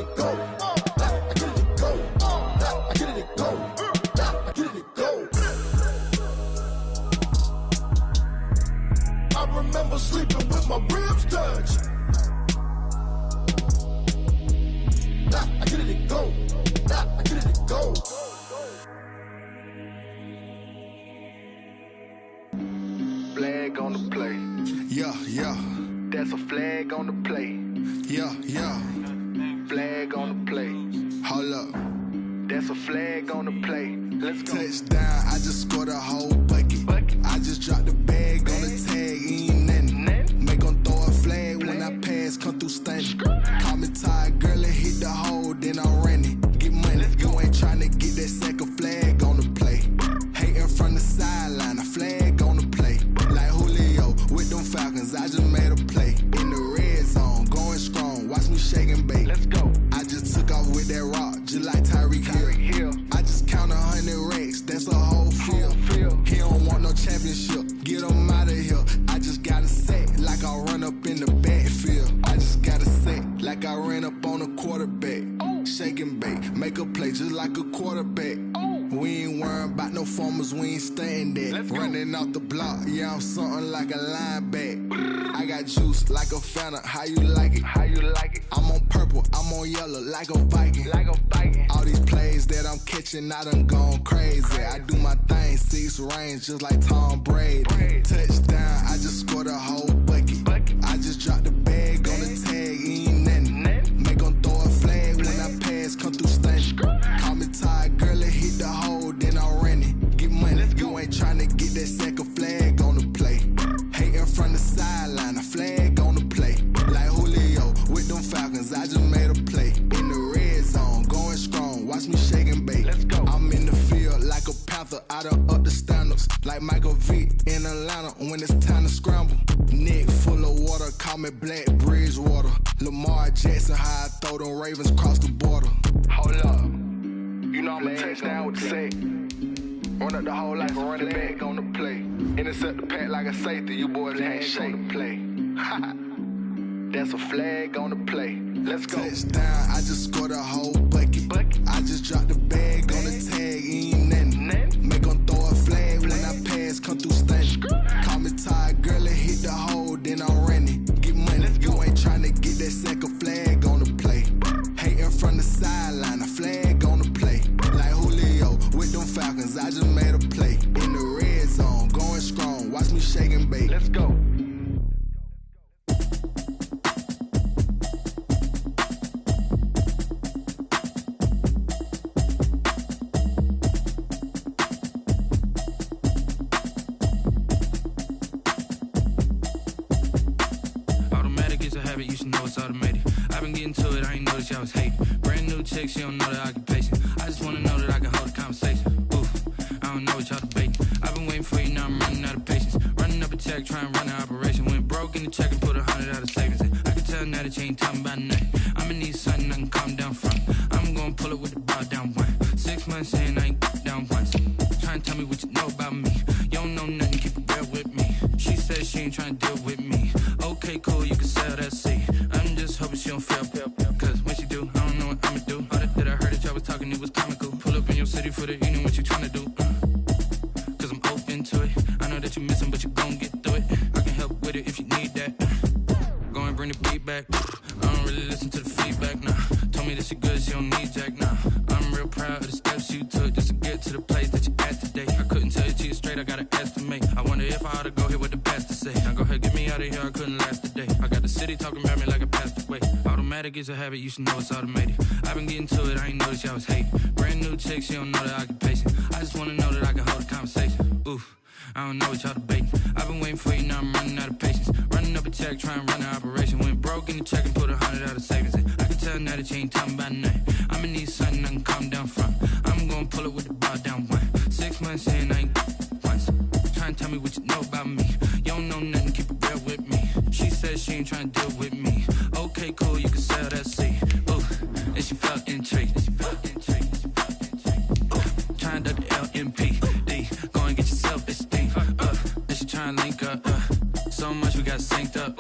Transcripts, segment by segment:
it go. I get it go. I get it go. I get it go. I remember sleeping with my ribs touched. I get it go. I get it go. Flag on the play. Yeah, yeah. That's a flag on the play. Yeah, yeah. Flag on the play. Hold up. That's a flag on the play. Let's go. Touchdown, I just scored a whole bucket. I just dropped the bag on the tag, ain't nothing. Make 'em throw a flag when I pass, come through stunning. Call me tired, girl, and hit the hole, then I'm running. Get money, you ain't tryna get that second flag on the play. Hating from the sideline, a flag on the play. Like Julio with them Falcons, I just made a play. In the red zone, going strong, watch me shake and bake. Let's go. I just took off with that rock, just like Tyreek Hill. I just count 100 racks, that's a whole field. He don't want no championship, get him out of here. I just gotta say, like I run up in the backfield. I just gotta say, like I ran up on a quarterback. Shake and bake, make a play just like a quarterback. We ain't worrying about no formers, we ain't staying there. Running off the block, yeah, I'm something like a lineback. I got juice like a Fanta, how you like it? How you like it? I'm on purple, I'm on yellow, like a Viking. Like a Viking. All these plays that I'm catching, I done gone crazy. I do my thing, 6 range, just like Tom Brady. Touchdown, I just scored a whole bucket. I just dropped the bag on the tag, ain't nothing. Make 'em throw a flag when I pass, come through stunning. Call me tired, girl, and hit the hole, then I'm running. Get money, you ain't tryna get that second flag on the play. Hating from the sideline, a flag on the play. Like Julio with them Falcons, I just made a play. In the red zone, going strong, watch me shake and bake. Let's go. I'm in the field like a Panther, I done up the standards. Like Michael Vick in Atlanta when it's time to scramble. Neck full of water, call me Black Bridgewater. Lamar Jackson, how I throw them Ravens cross the border. Hold up. You know I'm a touchdown with the sack. Run up the whole like a running back on the play. Intercept the pack like a safety, you boys can't shake the play. That's a flag on the play. Let's go. Touchdown, I just scored a whole bucket. I just dropped the bag on the tag, ain't nothing. Make 'em throw a flag when I pass, come through stunning. Call me tired, girl, and hit the hole, then I'm running. Get money, you ain't tryna get that second flag on the play. Hating from the sideline, a flag on the play. Like Julio with them Falcons, I just made a play. In the red zone, going strong, watch me shake and bake. Let's go. You should know it's automated. I've been getting to it, I ain't noticed y'all was hating. Brand new chick, she don't know the occupation. I just wanna know that I can hold a conversation. Oof, I don't know what y'all debating. I've been waiting for you, now I'm running out of patience. Running up a check, trying to run an operation. Went broke in the check and put 100 out of savings in. I can tell now that you ain't talking about nothing. I'ma need something I can calm down from. I'm gonna pull it with the bar down one. 6 months in, I ain't down once. Trying to tell me what you know about me. You don't know nothing, keep it real with me. She said she ain't trying to deal with me. Okay, cool, you can sell that seat. I'm just hoping she don't fail, cause when she do, I don't know what I'ma do. All that I heard that y'all was talking, it was comical. Pull up in your city for the evening, what you tryna do? Cause I'm open to it. I know that you missing, but you gon' get through it. I can help with it if you need that. Go and bring the beat back. I don't really listen to the feedback, nah. Told me that she good, she don't need Jack, nah. I'm real proud of the steps you took just to get to the place that you at today. I couldn't tell you to you straight, I gotta estimate. I wonder if I ought to go here with the best to say. Now go ahead, get me out of here, I couldn't last a day. I got the city talking about me like I passed away. Automatic is a habit, you should know it's automated. I've been getting to it, I ain't noticed y'all was hating. Brand new chick, she don't know the occupation. I just wanna know that I can hold a conversation. Oof, I don't know what y'all debating. I've been waiting for you, now I'm running out of patience. Running up a check, trying to run an operation. Went broke in the check and put 100 out of savings in. I can tell now that you ain't talking about nothing. I'ma need something I can calm down from. I'm gonna pull it with the bar down one. 6 months in, I ain't once. Trying to tell me what you know about me. You don't know nothing, keep it real with me. She said she ain't trying to deal with me. Okay, cool, you can sell that seat. Ooh, and she felt intrigued. Trying to duck the LMPD. Go and get your self-esteem. Then she trying to link up. So much we got synced up.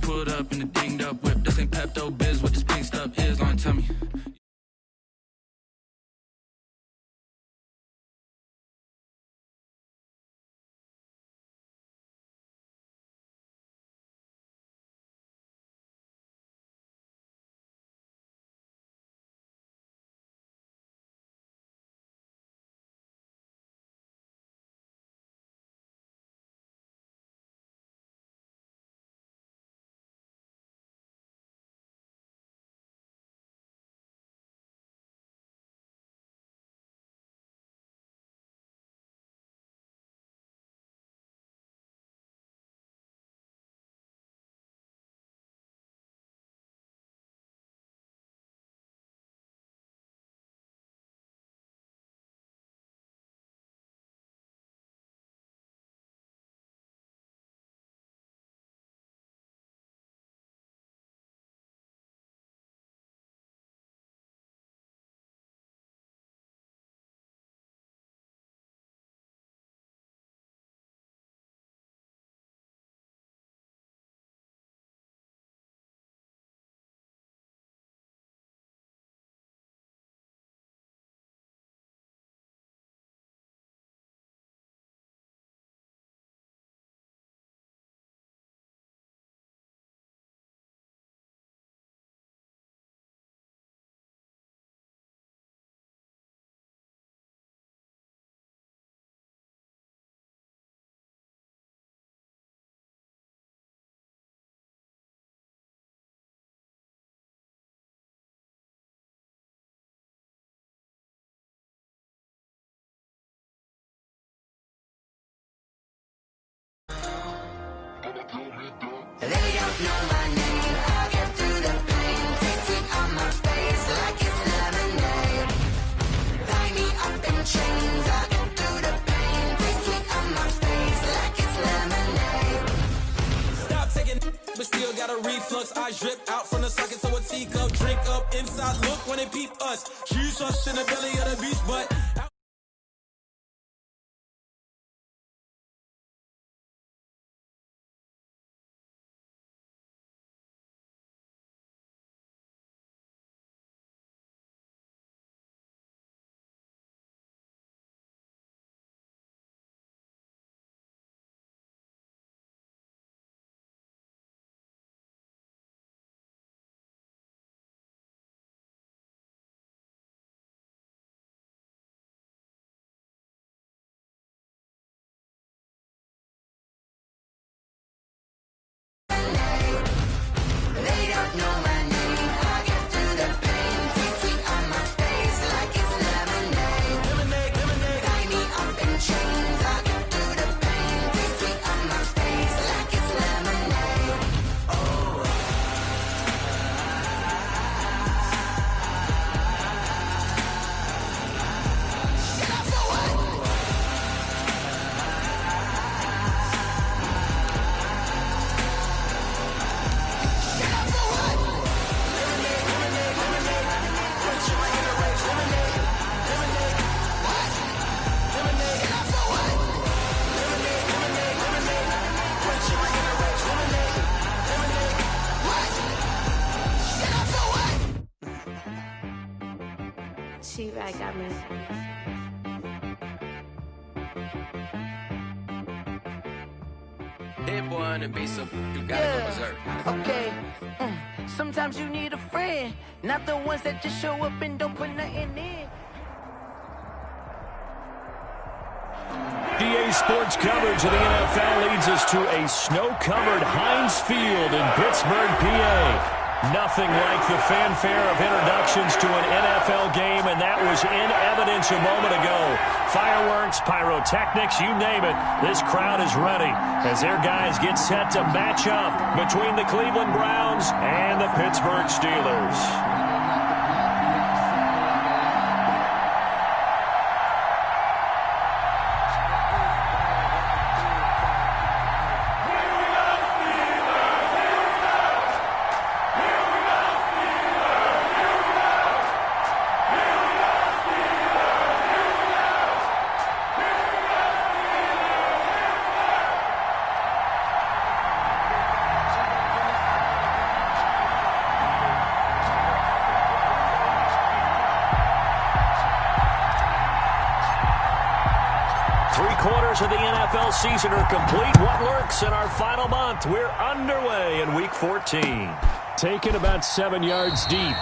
Pulled up in the dinged up whip. This ain't Pepto-Biz, what this pink stuff is. Long tell me. They don't know my name. I get through the pain. Taste it on my face like it's lemonade. Tie me up in chains. I get through the pain. Taste it on my face like it's lemonade. Stop taking, but still got a reflux. I drip out from the socket to a teacup. Drink up inside. Look when they peep us. She's us in the belly of the beast, but. She-Rag got me. Dead boy on the beat, so you gotta go berserk. Okay. Sometimes you need a friend, not the ones that just show up and don't put nothing in. DA Sports coverage of the NFL leads us to a snow-covered Heinz Field in Pittsburgh, PA. Nothing like the fanfare of introductions to an NFL game, and that was in evidence a moment ago. Fireworks, pyrotechnics, you name it. This crowd is ready as their guys get set to match up between the Cleveland Browns and the Pittsburgh Steelers. 3 quarters of the NFL season are complete. What lurks in our final month? We're underway in Week 14. Taken about 7 yards deep.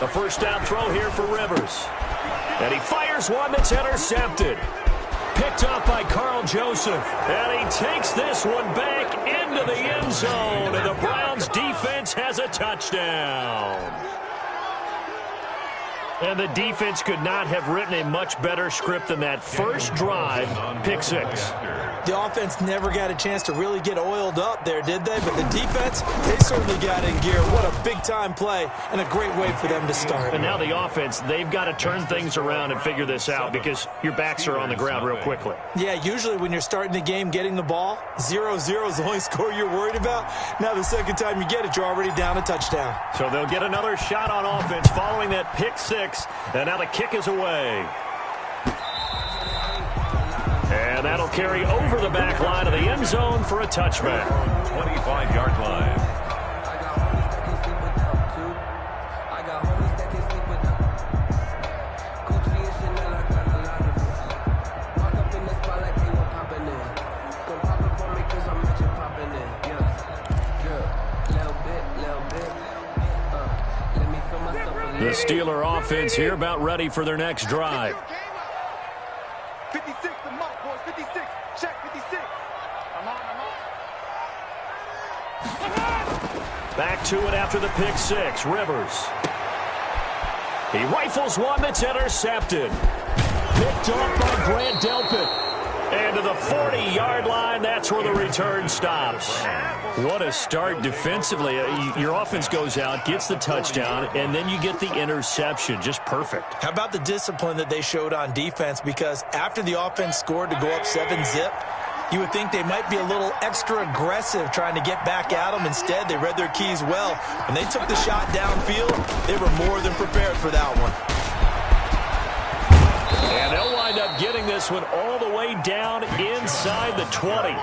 The first down throw here for Rivers. And he fires one that's intercepted. Picked up by Carl Joseph. And he takes this one back into the end zone. And the Browns defense has a touchdown. And the defense could not have written a much better script than that first drive, pick six. The offense never got a chance to really get oiled up there, did they? But the defense, they certainly got in gear. What a big-time play and a great way for them to start. And now the offense, they've got to turn things around and figure this out because your backs are on the ground real quickly. Yeah, usually when you're starting the game getting the ball, 0-0 is the only score you're worried about. Now the second time you get it, you're already down a touchdown. So they'll get another shot on offense following that pick six. And now the kick is away. And that'll carry over the back line of the end zone for a touchback. 25-yard line. The Steeler offense here about ready for their next drive. 56, the mark, boys. 56. Check 56. I'm on. Back to it after the pick six. Rivers. He rifles one that's intercepted. Picked off by Grant Delpit. And to the 40-yard line, that's where the return stops. What a start defensively. Your offense goes out, gets the touchdown, and then you get the interception. Just perfect. How about the discipline that they showed on defense? Because after the offense scored to go up 7-zip, you would think they might be a little extra aggressive trying to get back at them. Instead, they read their keys well. When they took the shot downfield, they were more than prepared for that one. And they'll wind up getting this one all the way down inside the 20.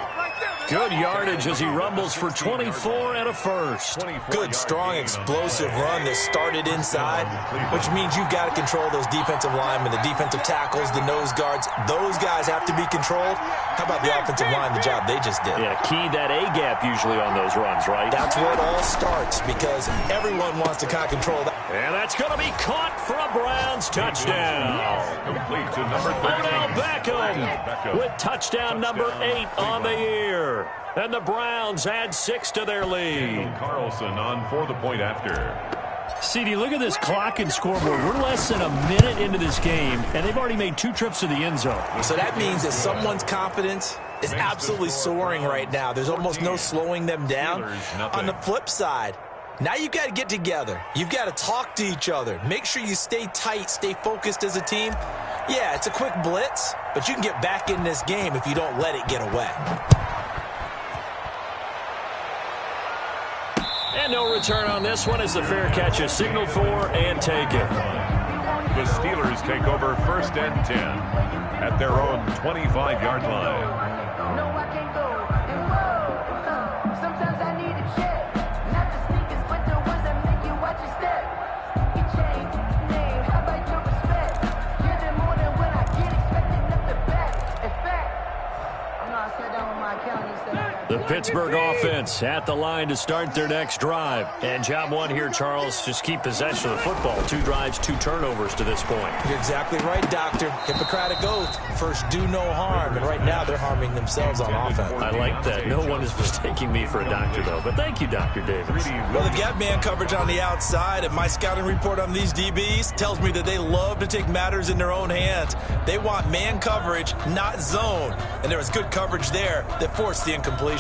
Good yardage as he rumbles for 24 and a first. Good, strong, explosive run that started inside, which means you've got to control those defensive linemen, the defensive tackles, the nose guards. Those guys have to be controlled. How about the offensive line, the job they just did? Yeah, key that A-gap usually on those runs, right? That's where it all starts because everyone wants to kind of control that. And that's going to be caught for a Browns touchdown. Complete to number 13. Odell Beckham with touchdown number 8 on the year. And the Browns add 6 to their lead. Carlson on for the point after. CD, look at this clock and scoreboard. We're less than a minute into this game, and they've already made 2 trips to the end zone. So that means that someone's confidence is absolutely soaring right now. There's almost no slowing them down. On the flip side, now you've got to get together. You've got to talk to each other. Make sure you stay tight, stay focused as a team. Yeah, it's a quick blitz, but you can get back in this game if you don't let it get away. And no return on this one as the fair catch is signaled for and taken. The Steelers take over 1st and 10 at their own 25-yard line. No, I can't go. And whoa, sometimes I need a check. Not the sneakers, but the ones that make you watch your step. You change name, how about your respect? You're the more than when I get expected up the back. In fact, I'm not sat down with my accountant. The Pittsburgh offense at the line to start their next drive. And job one here, Charles, just keep possession of the football. 2 drives, 2 turnovers to this point. You're exactly right, Doctor. Hippocratic oath. First, do no harm. And right now, they're harming themselves on offense. I like that. No one is mistaking me for a doctor, though. But thank you, Dr. Davis. Well, they've got man coverage on the outside, and my scouting report on these DBs tells me that they love to take matters in their own hands. They want man coverage, not zone. And there was good coverage there that forced the incompletion.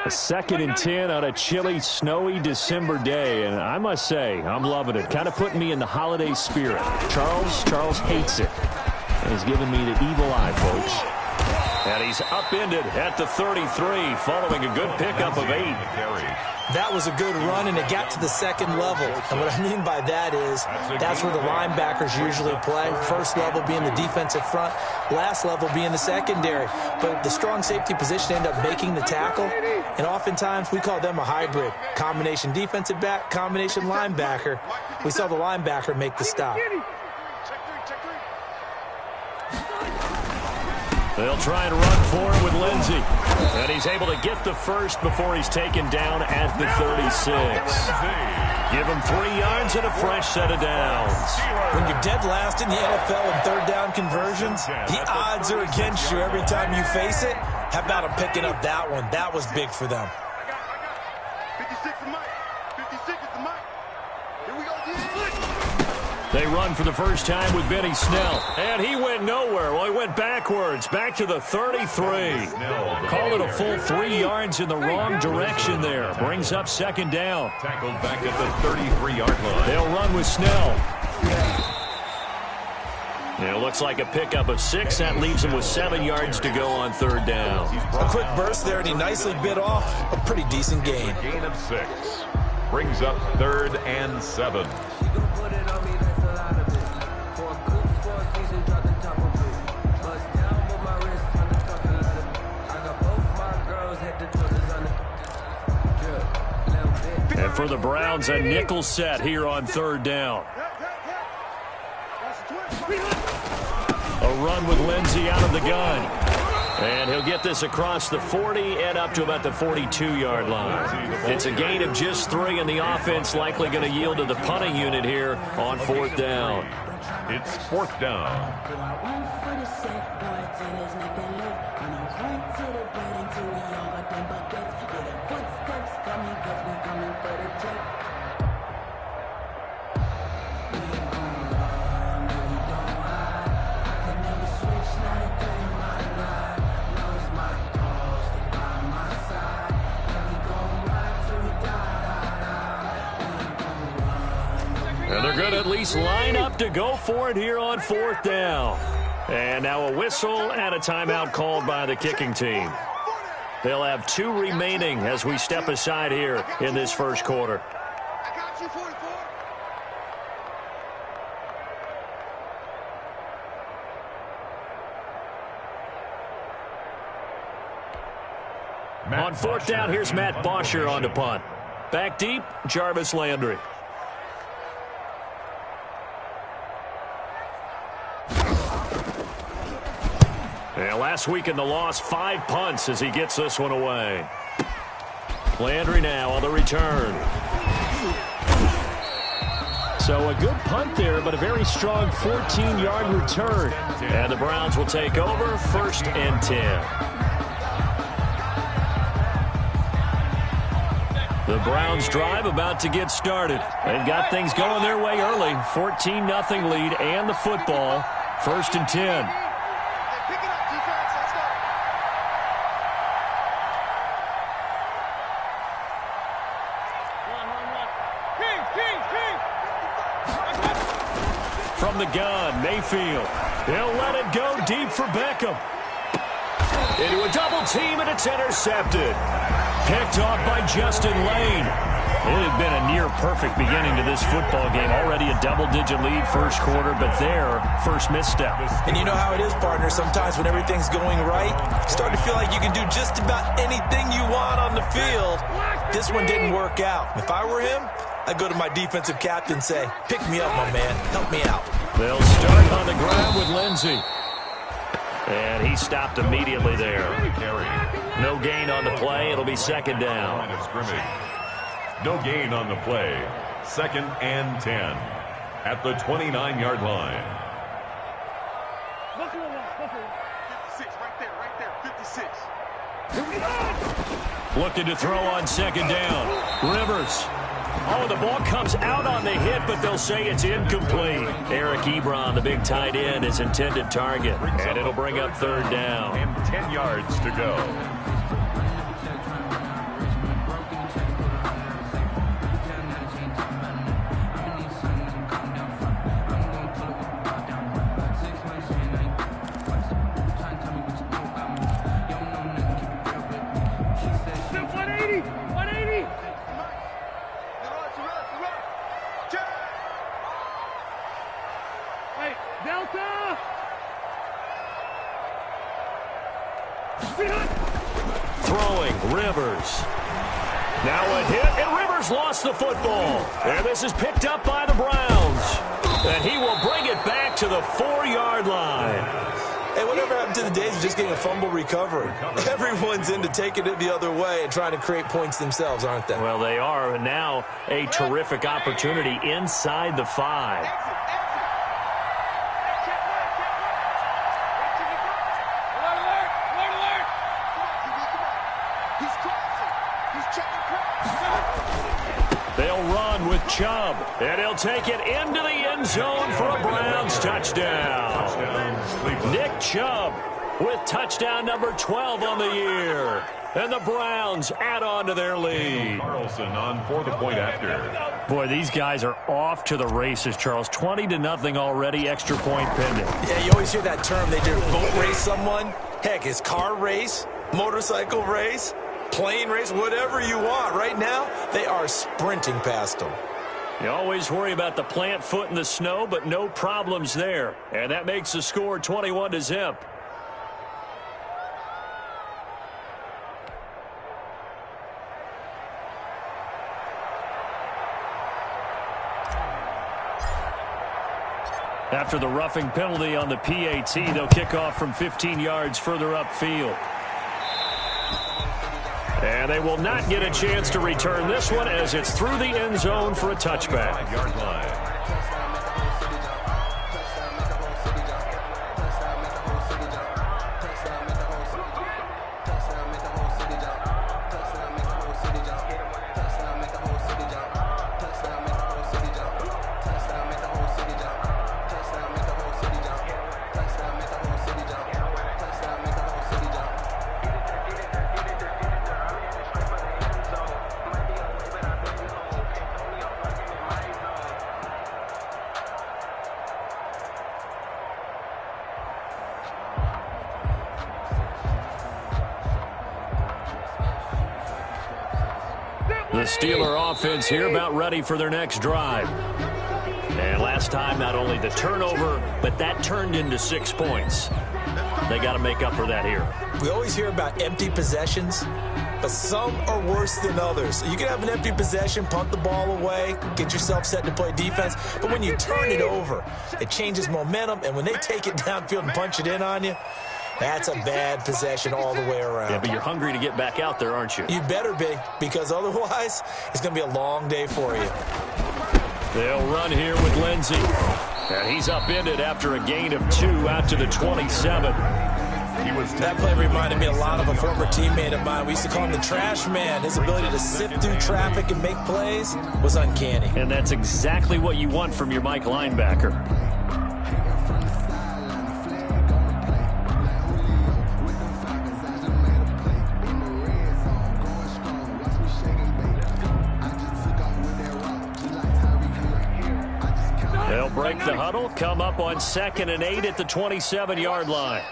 A 2nd and 10 on a chilly, snowy December day, and I must say, I'm loving it. Kind of putting me in the holiday spirit. Charles hates it. And he's giving me the evil eye, folks. And he's upended at the 33, following a good pickup of 8. That was a good run, and it got to the 2nd level. And what I mean by that is that's where the linebackers usually play. First level being the defensive front, last level being the secondary. But the strong safety position ended up making the tackle, and oftentimes we call them a hybrid. Combination defensive back, combination linebacker. We saw the linebacker make the stop. They'll try and run for it with Lindsey. And he's able to get the first before he's taken down at the 36. Give him 3 yards and a fresh set of downs. When you're dead last in the NFL in 3rd down conversions, the odds are against you every time you face it. How about him picking up that one? That was big for them. 56 is Mike. 56 is the Mike. Here we go. They run for the first time with Benny Snell. And he went nowhere. Well, he went backwards, back to the 33. Call it a full 3 yards in the wrong direction there. Brings up 2nd down. Tackled back at the 33-yard line. They'll run with Snell. It looks like a pickup of 6. That leaves him with 7 yards to go on 3rd down. A quick burst there, and he nicely bit off a pretty decent gain. Gain of 6. Brings up 3rd and 7. And for the Browns, a nickel set here on 3rd down. A run with Lindsey out of the gun. And he'll get this across the 40 and up to about the 42-yard line. It's a gain of just 3, and the offense likely going to yield to the punting unit here on 4th down. It's 4th down. And they're going to at least line up to go for it here on 4th down. And now a whistle and a timeout called by the kicking team. They'll have 2 remaining as we step aside here in this first quarter. I got you, 44. On 4th down, here's Matt Bosher on the punt. Back deep, Jarvis Landry. And last week in the loss, 5 punts as he gets this one away. Landry now on the return. So a good punt there, but a very strong 14-yard return. And the Browns will take over 1st and 10. The Browns drive about to get started. They've got things going their way early. 14-0 lead and the football. 1st and 10. From the gun, Mayfield. He'll let it go deep for Beckham. Into a double team, and it's intercepted. Picked off by Justin Lane. It had been a near-perfect beginning to this football game. Already a double-digit lead first quarter, but their first misstep. And you know how it is, partner. Sometimes when everything's going right, you start to feel like you can do just about anything you want on the field. This one didn't work out. If I were him, I'd go to my defensive captain and say, pick me up, my man. Help me out. They'll start on the ground with Lindsey. And he stopped immediately there. No gain on the play. It'll be 2nd down. No gain on the play. 2nd and 10 at the 29-yard line. 56, right there, 56. Looking to throw on 2nd down. Rivers. Oh, the ball comes out on the hit, but they'll say it's incomplete. Eric Ebron, the big tight end, is intended target, and it'll bring up 3rd down. And 10 yards to go. Throwing, Rivers. Now a hit, and Rivers lost the football. And this is picked up by the Browns. And he will bring it back to the 4-yard line. Hey, whatever happened to the days of just getting a fumble recovery? Everyone's into taking it the other way and trying to create points themselves, aren't they? Well, they are. And now a terrific opportunity inside the 5. They'll run with Chubb, and he'll take it into the end zone for a Browns touchdown. Nick Chubb with touchdown number 12 on the year. And the Browns add on to their lead. Carlson on for the point after. Boy, these guys are off to the races, Charles. 20-0 already, extra point pending. Yeah, you always hear that term. They do boat race someone. Heck, it's car race, motorcycle race, plane race, whatever you want. Right now, they are sprinting past them. You always worry about the plant foot in the snow, but no problems there. And that makes the score 21-0. After the roughing penalty on the PAT, they'll kick off from 15 yards further upfield. And they will not get a chance to return this one as it's through the end zone for a touchback. Yard line. The Steeler offense here about ready for their next drive. And last time, not only the turnover, but that turned into 6 points. They got to make up for that here. We always hear about empty possessions, but some are worse than others. You can have an empty possession, punt the ball away, get yourself set to play defense, but when you turn it over, it changes momentum, and when they take it downfield and punch it in on you, that's a bad possession all the way around. Yeah, but you're hungry to get back out there, aren't you? You better be, because otherwise it's going to be a long day for you. They'll run here with Lindsey. And he's upended after a gain of 2 out to the 27. That play reminded me a lot of a former teammate of mine. We used to call him the trash man. His ability to sift through traffic and make plays was uncanny. And that's exactly what you want from your Mike linebacker. They'll break the huddle, come up on 2nd and 8 at the 27-yard line.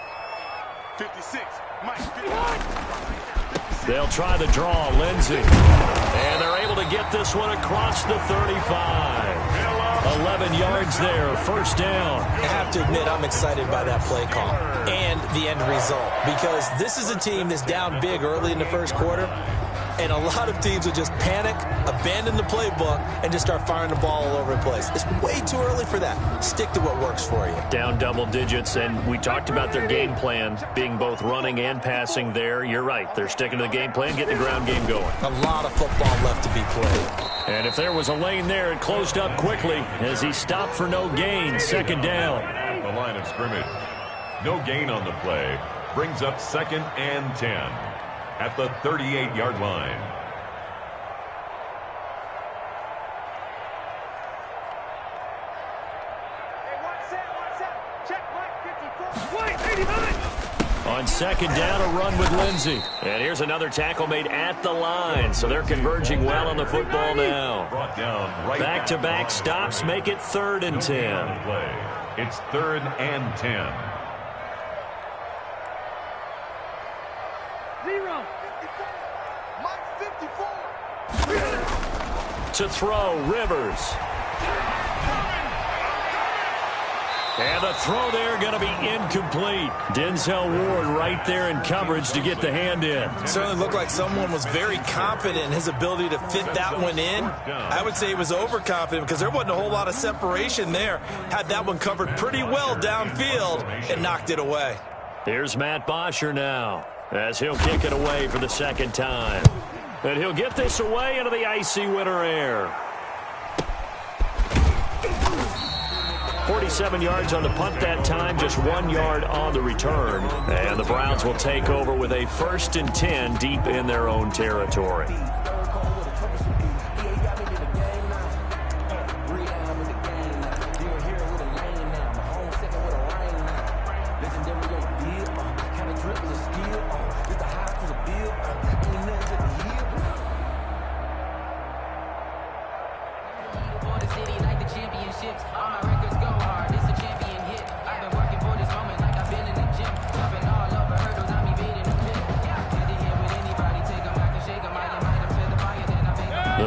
56, Mike, 51. They'll try the draw, Lindsey. And they're able to get this one across the 35. 11 yards there, first down. I have to admit, I'm excited by that play call and the end result, because this is a team that's down big early in the first quarter, and a lot of teams will just panic, abandon the playbook, and just start firing the ball all over the place. It's way too early for that. Stick to what works for you. Down double digits, and we talked about their game plan being both running and passing there. You're right. They're sticking to the game plan, getting the ground game going. A lot of football left to be played. And if there was a lane there, it closed up quickly as he stopped for no gain. Second down. At the line of scrimmage. No gain on the play. Brings up 2nd and 10 at the 38-yard line. On 2nd down, a run with Lindsey. And here's another tackle made at the line. So they're converging well on the football now. Brought down right Back-to-back stops make it 3rd and 10. It's 3rd and 10. 0. Mike, 54. To throw, Rivers. And the throw there going to be incomplete. Denzel Ward right there in coverage to get the hand in. Certainly looked like someone was very confident in his ability to fit that one in. I would say he was overconfident because there wasn't a whole lot of separation there. Had that one covered pretty well downfield and knocked it away. Here's Matt Bosher now as he'll kick it away for the 2nd time. And he'll get this away into the icy winter air. 47 yards on the punt that time, just 1 yard on the return. And the Browns will take over with a 1st and 10 deep in their own territory.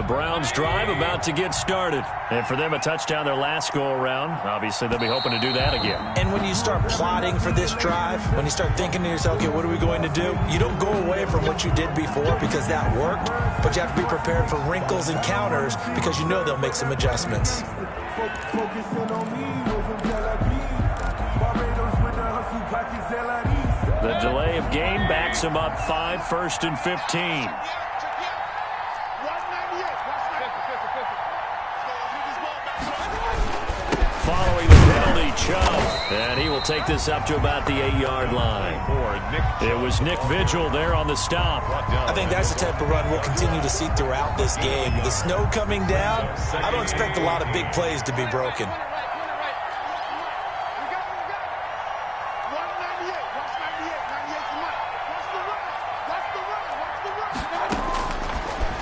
Browns drive about to get started. And for them, a touchdown their last go-around. Obviously, they'll be hoping to do that again. And when you start plotting for this drive, when you start thinking to yourself, okay, what are we going to do? You don't go away from what you did before because that worked, but you have to be prepared for wrinkles and counters because you know they'll make some adjustments. Focusing on me wasn't Barbados with the hustle pockets The delay of game backs him up 5, 1st and 15. Following the penalty, Chubb. And he will take this up to about the 8-yard line. It was Nick Vigil there on the stop. I think that's the type of run we'll continue to see throughout this game. The snow coming down, I don't expect a lot of big plays to be broken.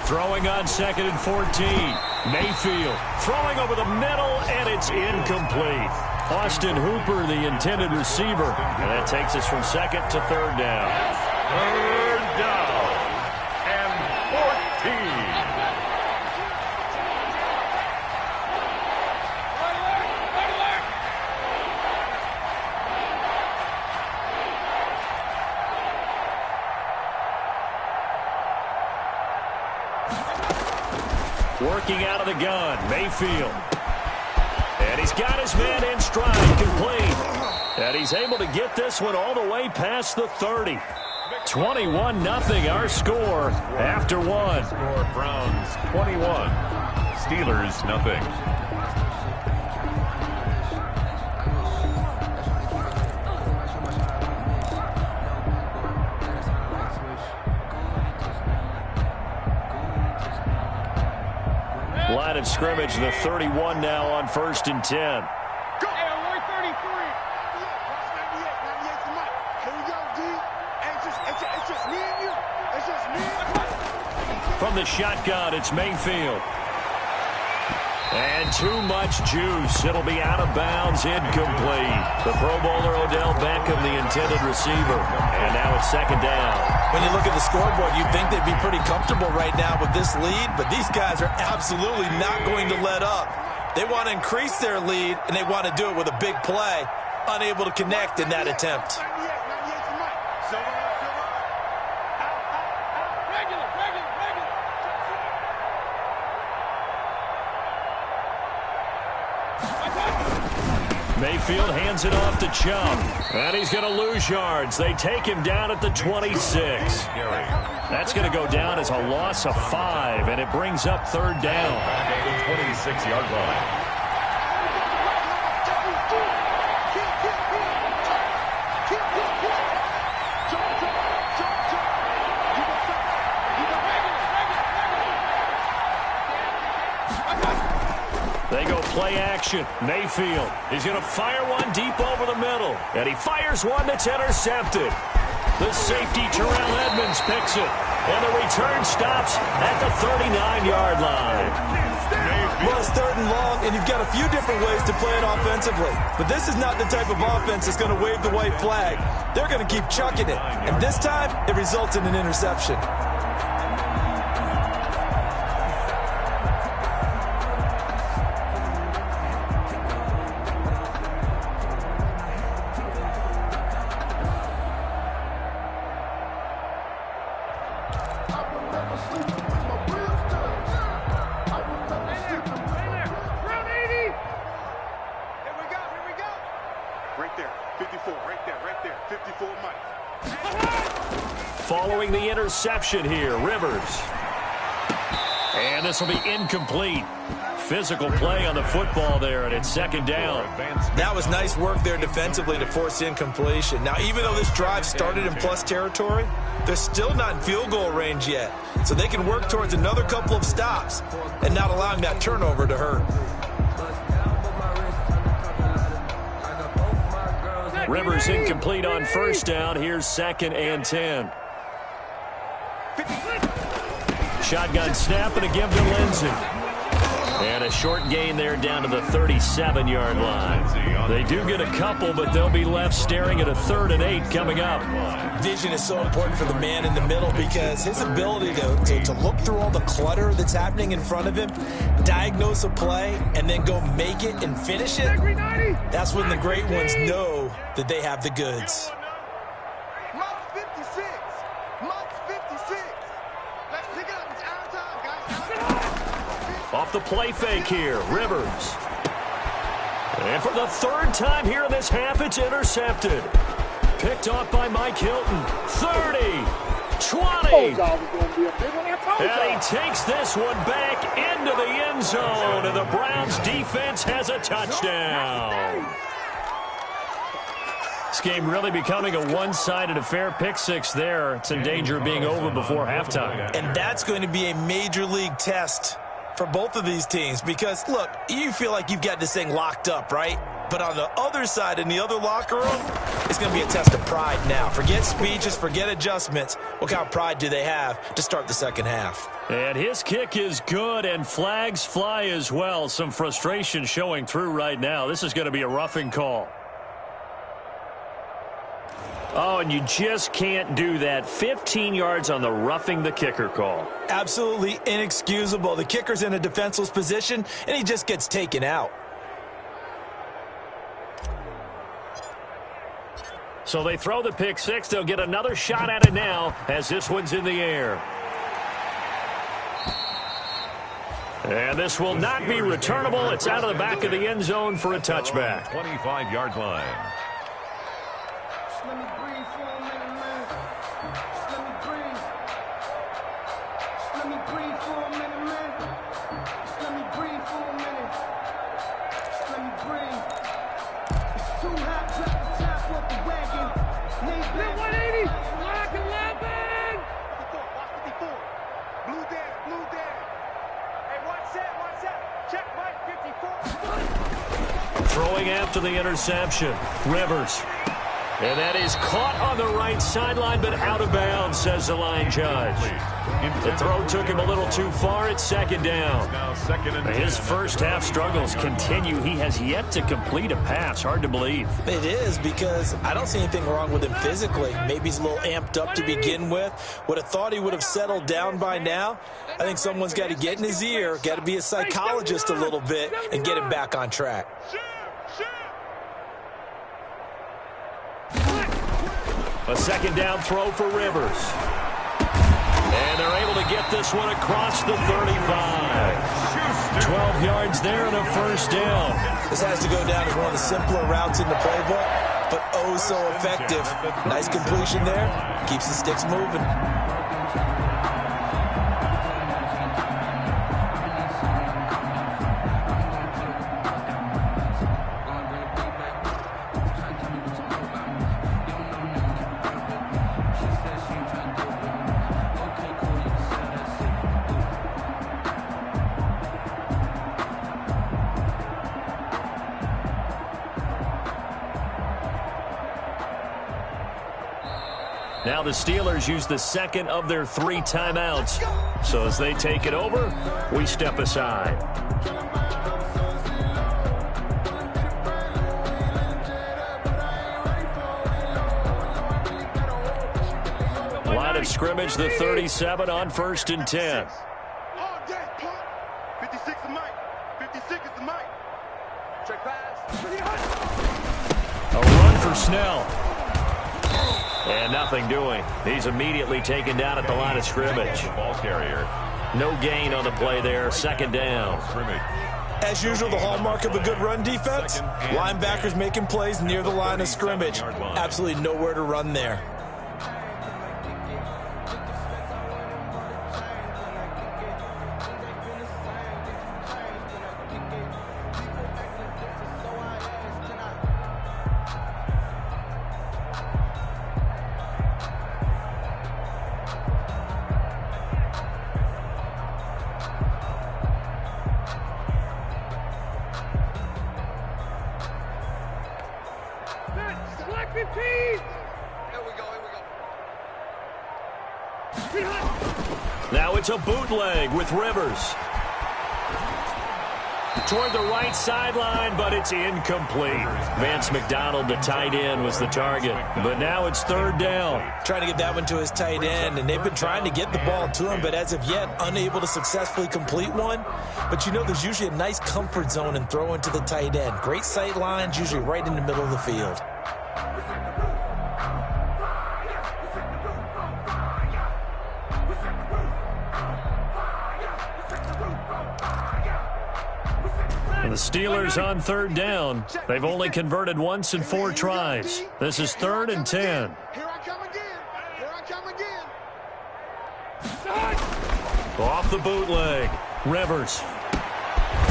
Throwing on 2nd and 14. Mayfield throwing over the middle, and it's incomplete. Austin Hooper, the intended receiver. And that takes us from 2nd to 3rd down. 3rd down and 14. Working out of the gun, Mayfield. And he's got his man in stride, complete. And he's able to get this one all the way past the 30. 21-0 our score after one. Score Browns 21, Steelers nothing. Line of scrimmage, the 31 now on 1st and 10. From the shotgun, it's Mayfield. And too much juice. It'll be out of bounds, incomplete. The Pro Bowler Odell Beckham, the intended receiver. And now it's 2nd down. When you look at the scoreboard, you'd think they'd be pretty comfortable right now with this lead, but these guys are absolutely not going to let up. They want to increase their lead, and they want to do it with a big play. Unable to connect in that attempt. Mayfield hands it off to Chubb. And he's going to lose yards. They take him down at the 26. That's going to go down as a loss of 5, and it brings up 3rd down. At the 26-yard line. They go play action. Mayfield, he's going to fire one deep over the middle. And he fires one that's intercepted. The safety, Terrell Edmonds, picks it. And the return stops at the 39-yard line. Well, it's 3rd and long, and you've got a few different ways to play it offensively. But this is not the type of offense that's going to wave the white flag. They're going to keep chucking it. And this time, it results in an interception. Following the interception here, Rivers. And this will be incomplete. Physical play on the football there, and it's 2nd down. That was nice work there defensively to force the incompletion. Now, even though this drive started in plus territory, they're still not in field goal range yet. So they can work towards another couple of stops and not allowing that turnover to hurt. Rivers incomplete on 1st down. Here's 2nd and 10. Shotgun snap and a give to Lindsey. And a short gain there down to the 37-yard line. They do get a couple, but they'll be left staring at a 3rd and 8 coming up. Vision is so important for the man in the middle because his ability to look through all the clutter that's happening in front of him, diagnose a play, and then go make it and finish it, that's when the great ones know that they have the goods. Off the play fake here, Rivers. And for the third time here in this half, it's intercepted. Picked off by Mike Hilton. 30, 20. And he takes this one back into the end zone, and the Browns defense has a touchdown. This game really becoming a one-sided affair. Pick six there. It's in danger of being over before halftime. And that's going to be a major league test for both of these teams because, look, you feel like you've got this thing locked up, right? But on the other side, in the other locker room, it's going to be a test of pride now. Forget speeches, forget adjustments. What kind of pride do they have to start the second half? And his kick is good, and flags fly as well. Some frustration showing through right now. This is going to be a roughing call. Oh, and you just can't do that. 15 yards on the roughing the kicker call. Absolutely inexcusable. The kicker's in a defenseless position, and he just gets taken out. So they throw the pick six. They'll get another shot at it now as this one's in the air. And this will not be returnable. It's out of the back of the end zone for a touchback. 25-yard line. Let me breathe for a minute, man. Just let me breathe. Just let me breathe for a minute, man. Just let me breathe for a minute. Just let me breathe. It's too hot, drop the top off the wagon. Nate Black 180. Lock 11. 54. Blue down, blue down. Hey, watch that. Check Mike 54. Throwing after the interception. Rivers. And that is caught on the right sideline, but out of bounds, says the line judge. The throw took him a little too far. It's second down. His first half struggles continue. He has yet to complete a pass. Hard to believe. It is because I don't see anything wrong with him physically. Maybe he's a little amped up to begin with. Would have thought he would have settled down by now. I think someone's got to get in his ear, got to be a psychologist a little bit, and get him back on track. A second down throw for Rivers. And they're able to get this one across the 35. 12 yards there and a first down. This has to go down as one of the simpler routes in the playbook, but oh so effective. Nice completion there. Keeps the sticks moving. Now the Steelers use the second of their 3 timeouts. So as they take it over, we step aside. Line of scrimmage, the 37 on 1st and 10. 56 is Mike. 56 is the Mike. Check pass. A run for Snell. And nothing doing. He's immediately taken down at the line of scrimmage. Ball carrier. No gain on the play there. Second down. As usual, the hallmark of a good run defense, linebackers making plays near the line of scrimmage. Absolutely nowhere to run there. Now it's a bootleg with Rivers. Toward the right sideline, but it's incomplete. Vance McDonald, the tight end, was the target. But now it's third down. Trying to get that one to his tight end, and they've been trying to get the ball to him, but as of yet, unable to successfully complete one. But you know, there's usually a nice comfort zone in throwing to the tight end. Great sight lines, usually right in the middle of the field. the Steelers on third down. They've only converted once in 4 tries. This is 3rd and 10. Here I come again. Here I come again. Off the bootleg. Rivers.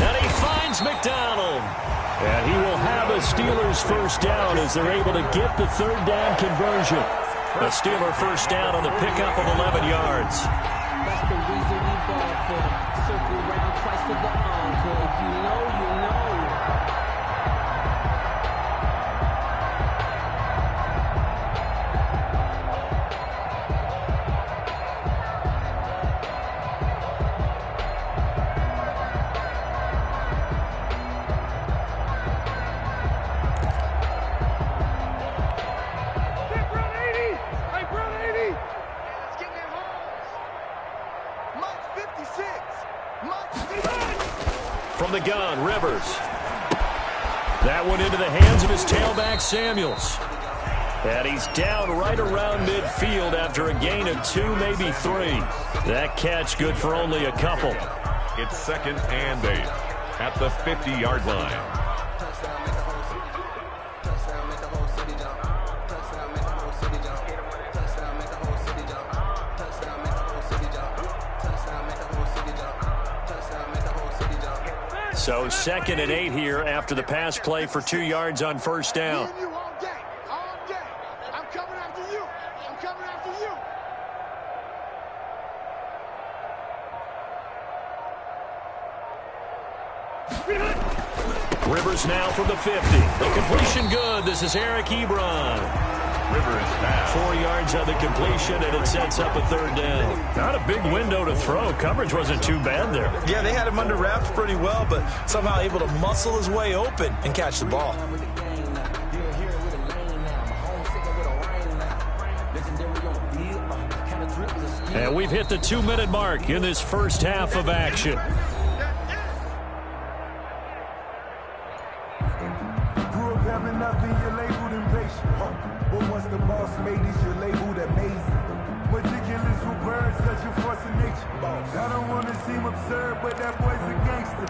And he finds McDonald. And he will have a Steelers first down as they're able to get the 3rd down conversion. A Steeler first down on the pickup of 11 yards. That's the reason we ball for. Circle around twice to the encore. If you know, you know. From the gun, Rivers. That one into the hands of his tailback, Samuels. And he's down right around midfield after a gain of 2, maybe 3. That catch good for only a couple. It's 2nd and 8 at the 50-yard line. So 2nd and 8 here after the pass play for 2 yards on first down. I'm coming after you. I'm coming after you. Rivers now from the 50. The completion good. This is Eric Ebron. Rivers pass. 4 yards on the completion, and it sets up a 3rd down. Not a big window to throw. Coverage wasn't too bad there. Yeah, they had him under wraps pretty well, but somehow able to muscle his way open and catch the ball. And we've hit the 2-minute mark in this first half of action. Grew up having nothing, you're labeled impatient. But once the boss made it, you're labeled amazing. Meticulous with birds, such a force of nature. I don't want to seem absurd, but that boy's a gangster.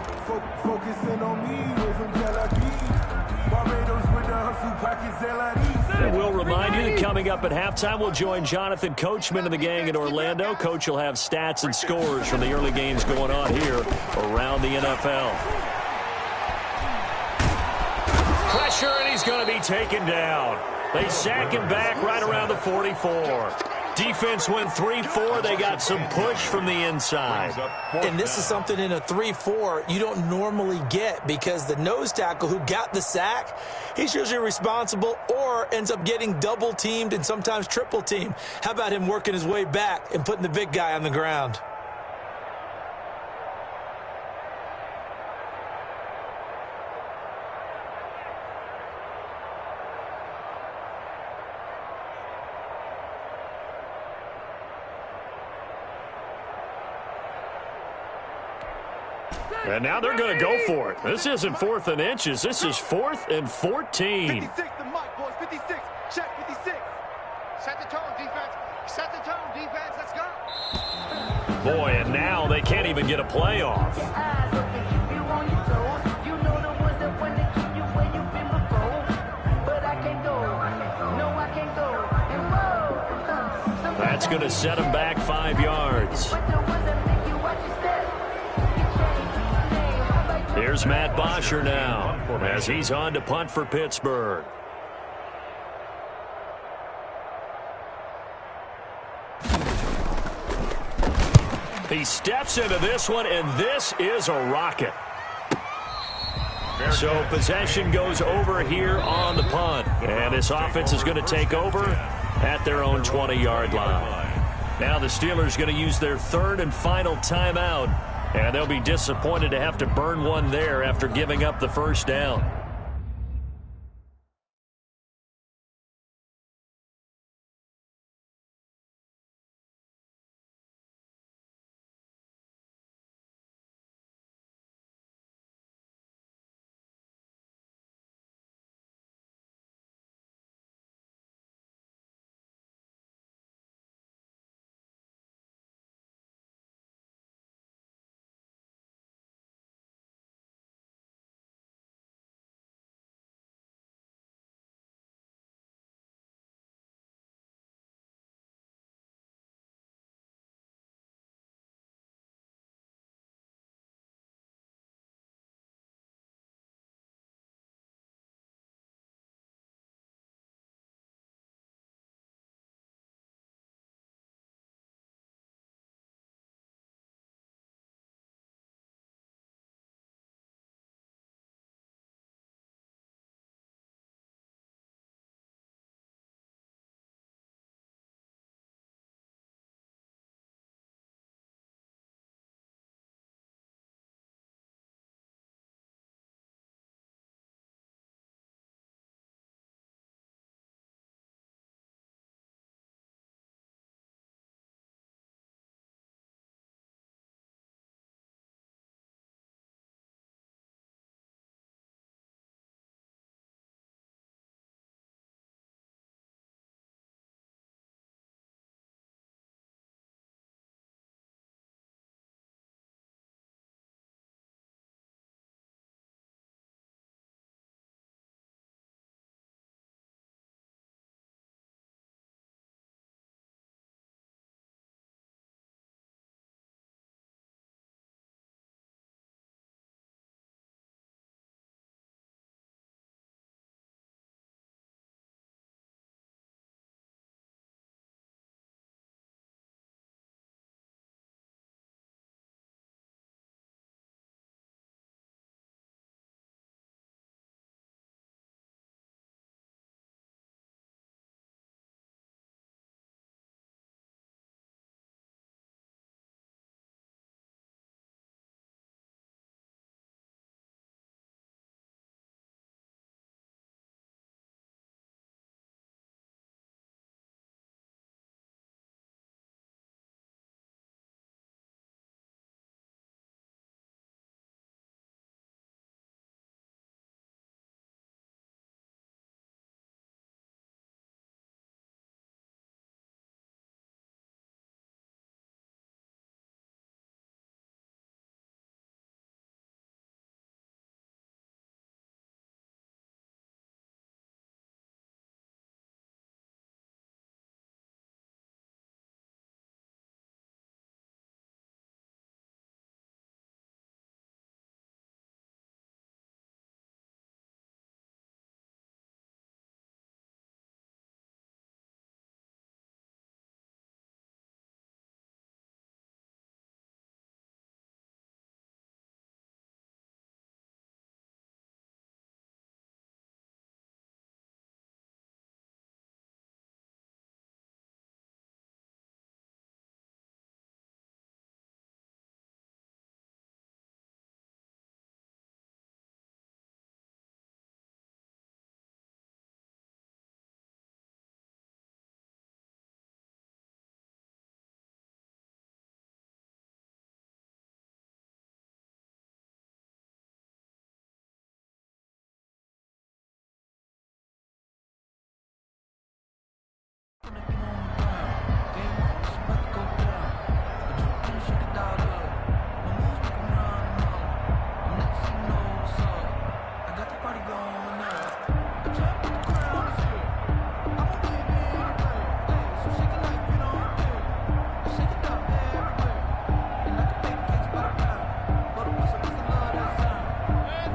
Focusing on me, away from Tel Aviv. Barbados with the hustle pockets, LID. And we'll remind you that coming up at halftime, we'll join Jonathan Coachman and the gang in Orlando. Coach will have stats and scores from the early games going on here around the NFL. Pressure, and he's going to be taken down. They sack him back right around the 44. Defense went 3-4. They got some push from the inside. And this is something in a 3-4 you don't normally get because the nose tackle who got the sack, he's usually responsible or ends up getting double-teamed and sometimes triple-teamed. How about him working his way back and putting the big guy on the ground? And now they're going to go for it. This isn't 4th and inches. This is 4th and 14. 56 the mic, boys. 56. Check 56. Set the tone, defense. Set the tone, defense. Let's go. Boy, and now they can't even get a play off. That's going to set him back 5 yards. Here's Matt Bosher now as he's on to punt for Pittsburgh. He steps into this one, and this is a rocket. So possession goes over here on the punt. And this offense is going to take over at their own 20-yard line. Now the Steelers going to use their 3rd and final timeout. And they'll be disappointed to have to burn one there after giving up the first down.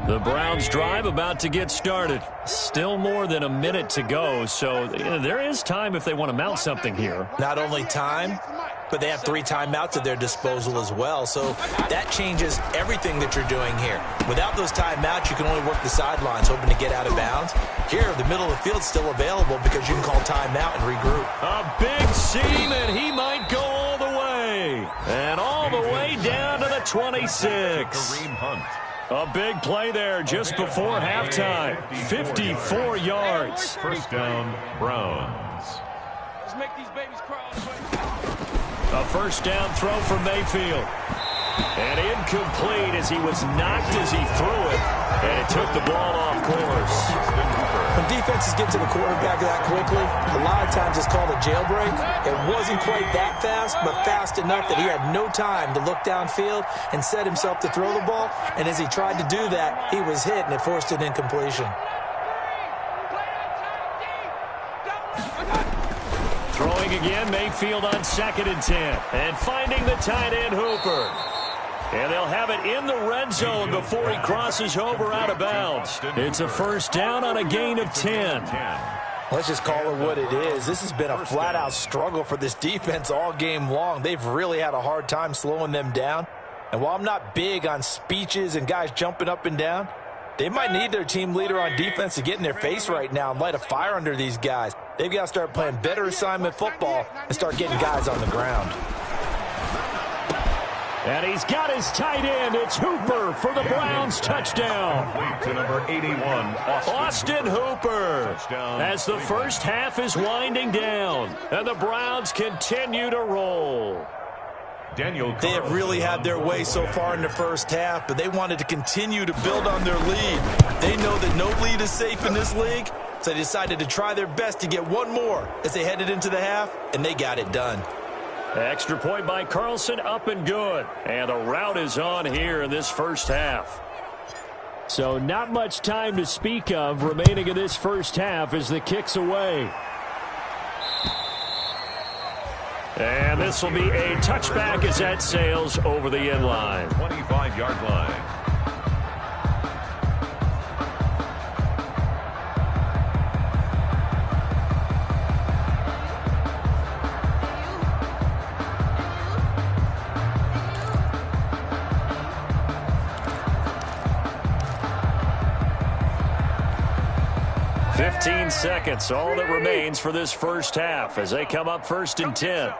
The Browns drive about to get started. Still more than a minute to go, so there is time if they want to mount something here. Not only time, but they have 3 timeouts at their disposal as well, so that changes everything that you're doing here. Without those timeouts, you can only work the sidelines, hoping to get out of bounds. Here, the middle of the field's still available because you can call timeout and regroup. A big seam, and he might go all the way. And all the way down to the 26. Kareem Hunt. A big play there just before halftime. 54 yards. First down, Browns. Let's make these babies cry. A first down throw for Mayfield. And incomplete as he was knocked as he threw it. And it took the ball off course. When defenses get to the quarterback that quickly, a lot of times it's called a jailbreak. It wasn't quite that fast, but fast enough that he had no time to look downfield and set himself to throw the ball. And as he tried to do that, he was hit, and it forced an incompletion. Throwing again, Mayfield on 2nd and 10. And finding the tight end, Hooper. And they'll have it in the red zone before he crosses over out of bounds. It's a first down on a gain of 10. Let's just call it what it is. This has been a flat-out struggle for this defense all game long. They've really had a hard time slowing them down. And while I'm not big on speeches and guys jumping up and down, they might need their team leader on defense to get in their face right now and light a fire under these guys. They've got to start playing better assignment football and start getting guys on the ground. And he's got his tight end. It's Hooper for the Browns touchdown. To number 81, Austin Hooper. As the first half is winding down. And the Browns continue to roll. They have really had their way so far in the first half, but they wanted to continue to build on their lead. They know that no lead is safe in this league, so they decided to try their best to get one more as they headed into the half, and they got it done. Extra point by Carlson, up and good. And a rout is on here in this first half. So not much time to speak of remaining in this first half as the kick's away. And this will be a touchback as that sails over the end line. 25-yard line. Seconds, all that remains for this first half as they come up 1st and 10.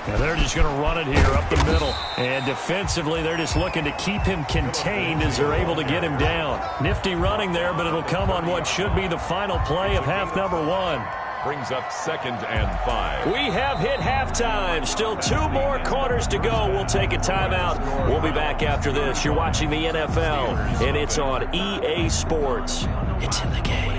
And they're just going to run it here up the middle. And defensively, they're just looking to keep him contained as they're able to get him down. Nifty running there, but it'll come on what should be the final play of half number 1. Brings up 2nd and 5. We have hit halftime. Still 2 more quarters to go. We'll take a timeout. We'll be back after this. You're watching the NFL, and it's on EA Sports. It's in the game.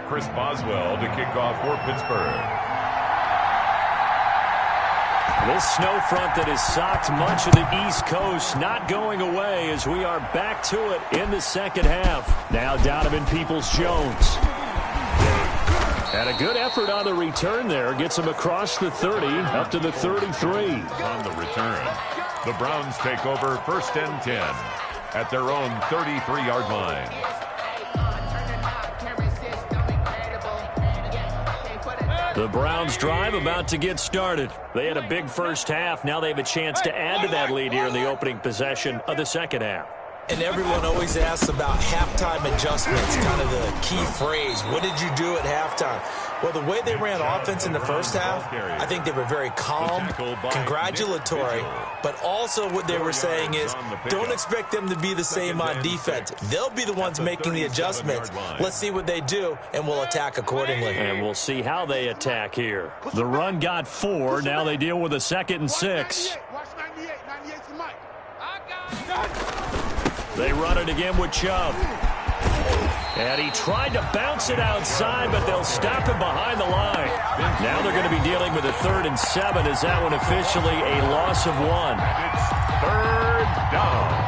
Chris Boswell to kick off for Pittsburgh. This snow front that has socked much of the East Coast not going away as we are back to it in the second half. Now Donovan Peoples-Jones. And a good effort on the return there. Gets him across the 30 up to the 33. On the return, the Browns take over 1st and 10 at their own 33-yard line. The Browns drive about to get started. They had a big first half. Now they have a chance to add to that lead here in the opening possession of the second half. And everyone always asks about halftime adjustments, kind of the key phrase. What did you do at halftime? Well, the way they ran offense in the first half, I think they were very calm, congratulatory, but also what they were saying is don't expect them to be the same on defense. They'll be the ones making the adjustments. Let's see what they do, and we'll attack accordingly. And we'll see how they attack here. The run got 4. Now they deal with a 2nd and 6. They run it again with Chubb. And he tried to bounce it outside, but they'll stop him behind the line. Now they're going to be dealing with a 3rd and 7. Is that one officially a loss of 1? third down.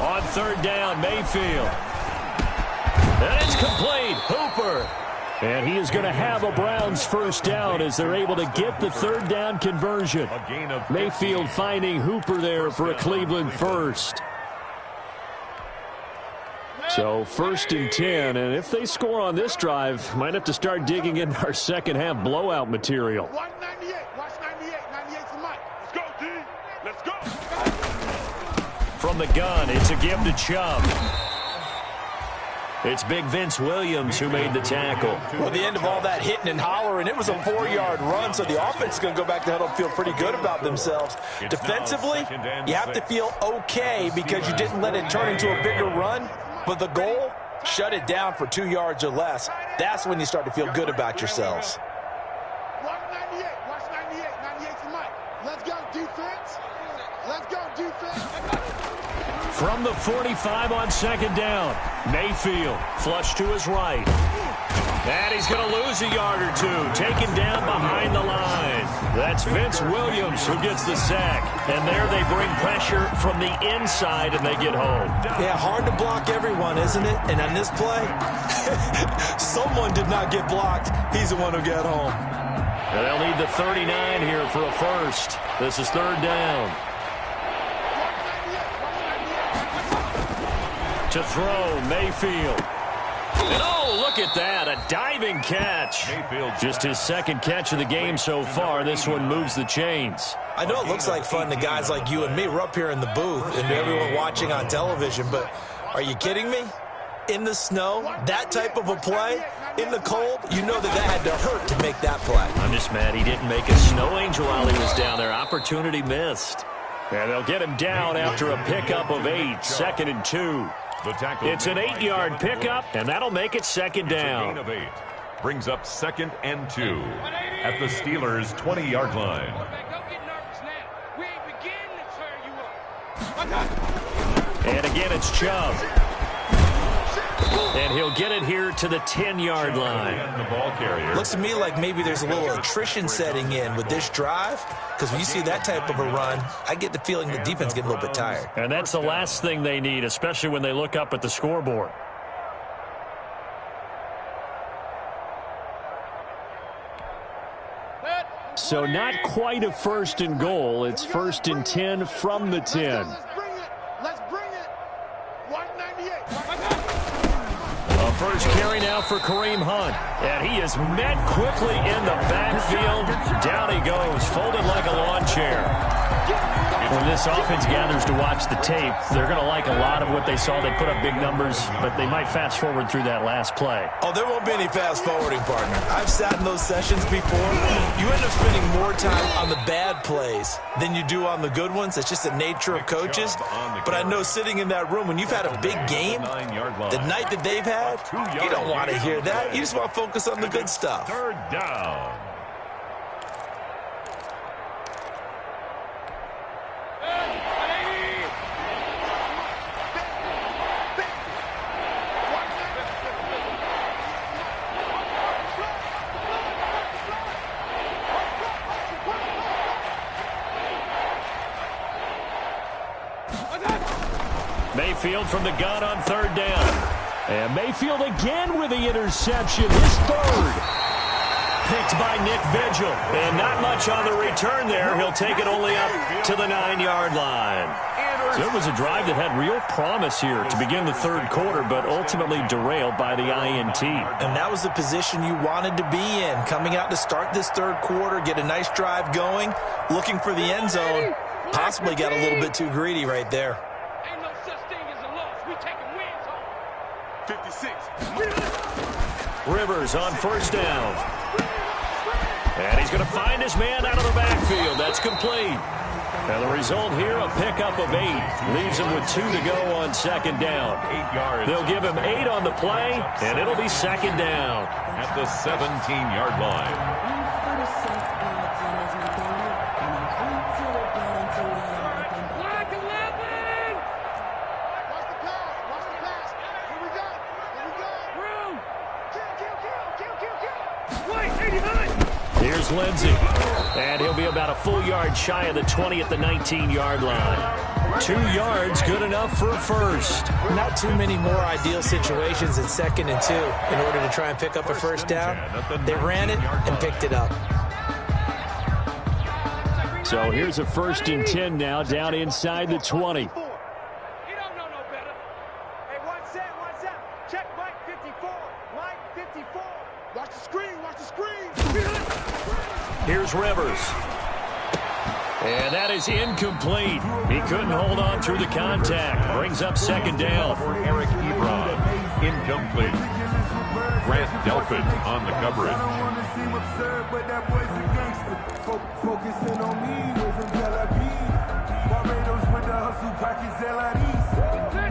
On third down, Mayfield. And it's complete. Hooper. And he is going to have a Browns first down as they're able to get the third down conversion. Mayfield finding Hooper there for a Cleveland first. So 1st and 10, and if they score on this drive, might have to start digging in our second half blowout material. Watch 98. Watch 98. 98's the mic. Let's go, D. Let's go. From the gun, it's a give to Chubb. It's big Vince Williams who made the tackle. Well, the end of all that hitting and hollering, it was a 4-yard run, so the offense is going to go back to huddle and feel pretty good about themselves. Defensively, you have to feel okay because you didn't let it turn into a bigger run, but the goal, shut it down for 2 yards or less. That's when you start to feel good about yourselves. Watch 98. Watch 98. 98's the mic. Let's go, defense. Let's go, defense. From the 45 on second down, Mayfield flush to his right. And he's going to lose a yard or two, taken down behind the line. That's Vince Williams who gets the sack. And there they bring pressure from the inside and they get home. Yeah, hard to block everyone, isn't it? And on this play, someone did not get blocked. He's the one who got home. And they'll need the 39 here for a first. This is third down. To throw, Mayfield. And oh, look at that, a diving catch. Just his second catch of the game so far. This one moves the chains. I know it looks like fun to guys like you and me. We're up here in the booth and to everyone watching on television, but are you kidding me? In the snow, that type of a play, in the cold, you know that had to hurt to make that play. I'm just mad he didn't make a snow angel while he was down there. Opportunity missed. And they'll get him down after a pickup of 8, 2nd and 2. It's an 8-yard pickup, and that'll make it second down. Gain of 8 brings up 2nd and 2 at the Steelers' 20-yard line. And again, it's Chubb. And he'll get it here to the 10-yard line. The ball carrier. Looks to me like maybe there's a little attrition setting in with this drive, because when you see that type of a run, I get the feeling the defense getting a little bit tired. And that's the last thing they need, especially when they look up at the scoreboard. So not quite a 1st and goal. It's 1st and 10 from the 10. Let's bring it. 198. A first carry now for Kareem Hunt. And he is met quickly in the backfield. Down he goes, folded like a lawn chair. When this offense gathers to watch the tape, they're going to like a lot of what they saw. They put up big numbers, but they might fast forward through that last play. Oh, there won't be any fast forwarding, partner. I've sat in those sessions before. You end up spending more time on the bad plays than you do on the good ones. It's just the nature of coaches. But I know sitting in that room, when you've had a big game, the night that they've had, you don't want to hear that. You just want to focus on the good stuff. Third down. Mayfield from the gun on third down. And Mayfield again with the interception, his third. Picked by Nick Vigil. And not much on the return there. He'll take it only up to the 9-yard line. So it was a drive that had real promise here to begin the third quarter, but ultimately derailed by the INT. And that was the position you wanted to be in, coming out to start this third quarter, get a nice drive going, looking for the end zone. Possibly got a little bit too greedy right there. Ain't no such thing as a loss. We taking wins home. 56. Rivers on first down. And he's going to find his man out of the backfield. That's complete. And the result here, a pickup of 8. Leaves him with 2 to go on second down. 8 yards. They'll give him 8 on the play, and it'll be second down. At the 17-yard line. Here's Lindsey, and he'll be about a full yard shy of the 20 at the 19-yard line. 2 yards, good enough for a first. Not too many more ideal situations in 2nd and 2 in order to try and pick up a first down. They ran it and picked it up. So here's a 1st and 10 now, down inside the 20. Here's Rivers. And that is incomplete. He couldn't hold on through the contact. Brings up second down. For Eric Ebron, incomplete. Grant Delpit on the coverage.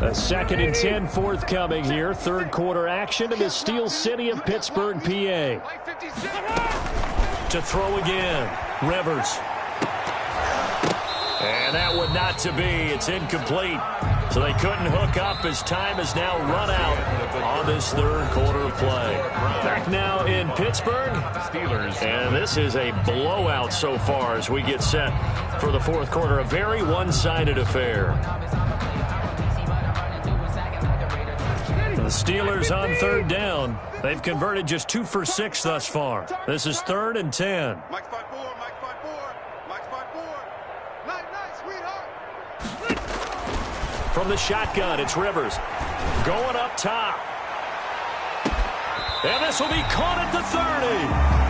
A 2nd and 10 forthcoming here. 3rd quarter action in the Steel City of Pittsburgh, PA. To throw again. Rivers. And that one not to be. It's incomplete. So they couldn't hook up as time has now run out on this 3rd quarter play. Back now in Pittsburgh. Steelers. And this is a blowout so far as we get set for the 4th quarter. A very one-sided affair. The Steelers on 3rd down. They've converted just 2 for 6 thus far. This is 3rd and 10. Mike's 5-4, Mike's 5-4, Mike's 5-4. Nice, sweetheart. From the shotgun, it's Rivers. Going up top. And this will be caught at the 30.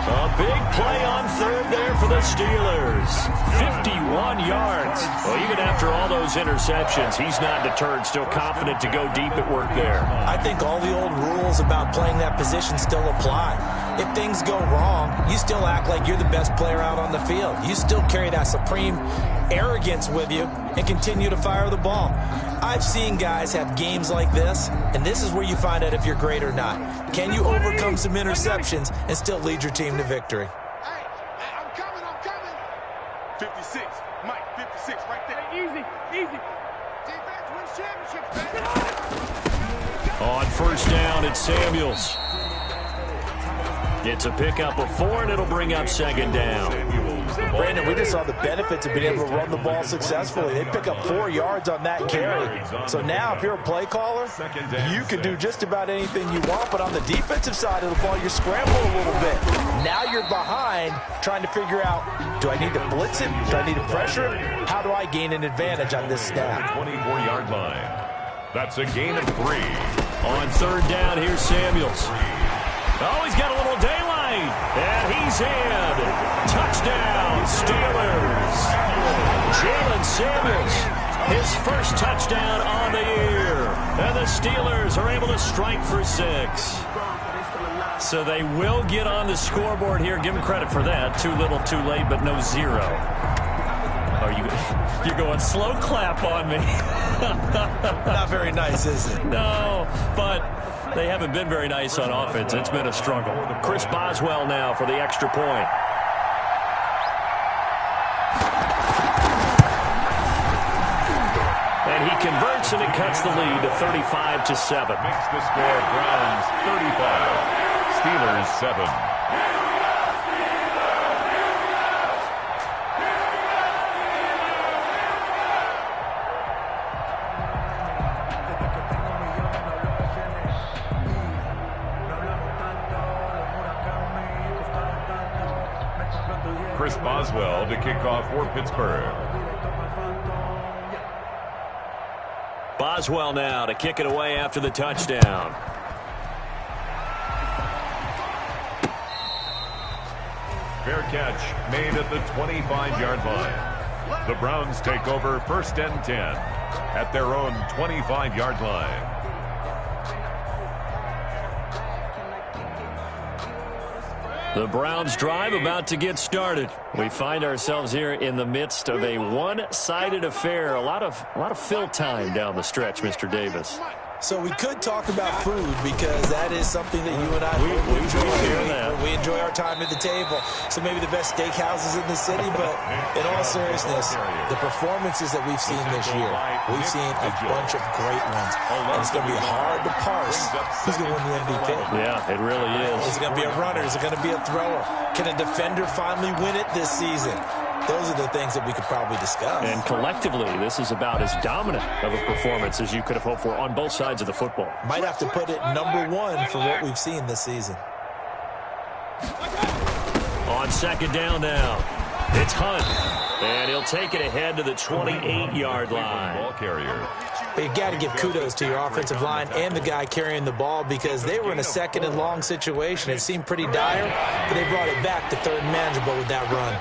A big play on 3rd there for the Steelers. 51 yards. Well, even after all those interceptions, he's not deterred, still confident to go deep at work there. I think all the old rules about playing that position still apply. If things go wrong, you still act like you're the best player out on the field. You still carry that supreme arrogance with you and continue to fire the ball. I've seen guys have games like this, and this is where you find out if you're great or not. Can you overcome some interceptions and still lead your team to victory? Hey, I'm coming. 56, Mike, 56, right there. Easy. Defense wins championships, baby. On 1st down, it's Samuels. It's a pickup of 4, and it'll bring up 2nd down. Brandon, we just saw the benefits of being able to run the ball successfully. They pick up 4 yards on that carry. So now, if you're a play caller, you can do just about anything you want. But on the defensive side of the ball, you're scrambling a little bit. Now you're behind, trying to figure out, do I need to blitz it? Do I need to pressure it? How do I gain an advantage on this snap? 24-yard line. That's a gain of 3. On 3rd down, here's Samuels. Oh, he's got a little daylight, and he's in. Touchdown, Steelers. Jalen Samuels, his first touchdown on the year. And the Steelers are able to strike for 6. So they will get on the scoreboard here. Give them credit for that. Too little, too late, but no 0. You're going slow clap on me. Not very nice, is it? No, but they haven't been very nice on offense. It's been a struggle. Chris Boswell now for the extra point. And he converts, and it cuts the lead to 35-7. Makes the score Browns 35, Steelers 7. Chris Boswell to kick off for Pittsburgh. Boswell now to kick it away after the touchdown. Fair catch made at the 25-yard line. The Browns take over 1st and 10 at their own 25-yard line. The Browns drive about to get started. We find ourselves here in the midst of a one-sided affair. A lot of fill time down the stretch, Mr. Davis. So we could talk about food because that is something that you and I enjoy. We enjoy our time at the table. So maybe the best steakhouses in the city, but in all seriousness, the performances that we've seen this year, we've seen a bunch of great ones. And it's going to be hard to parse who's going to win the MVP. Yeah, it really is. Is it going to be a runner? Is it going to be a thrower? Can a defender finally win it this season? Those are the things that we could probably discuss. And collectively, this is about as dominant of a performance as you could have hoped for on both sides of the football. Might have to put it #1 for what we've seen this season. On second down now, it's Hunt. And he'll take it ahead to the 28-yard line. Ball carrier. You got to give kudos to your offensive line and the guy carrying the ball because they were in a second and long situation. It seemed pretty dire, but they brought it back to third and manageable with that run.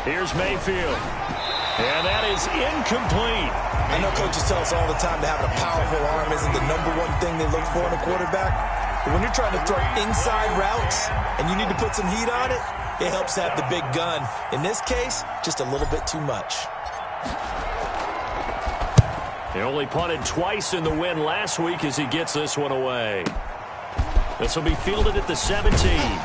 Here's Mayfield. And that is incomplete. I know coaches tell us all the time that having a powerful arm isn't the #1 thing they look for in a quarterback. But when you're trying to throw inside routes and you need to put some heat on it, it helps to have the big gun. In this case, just a little bit too much. He only punted twice in the win last week as he gets this one away. This will be fielded at the 17.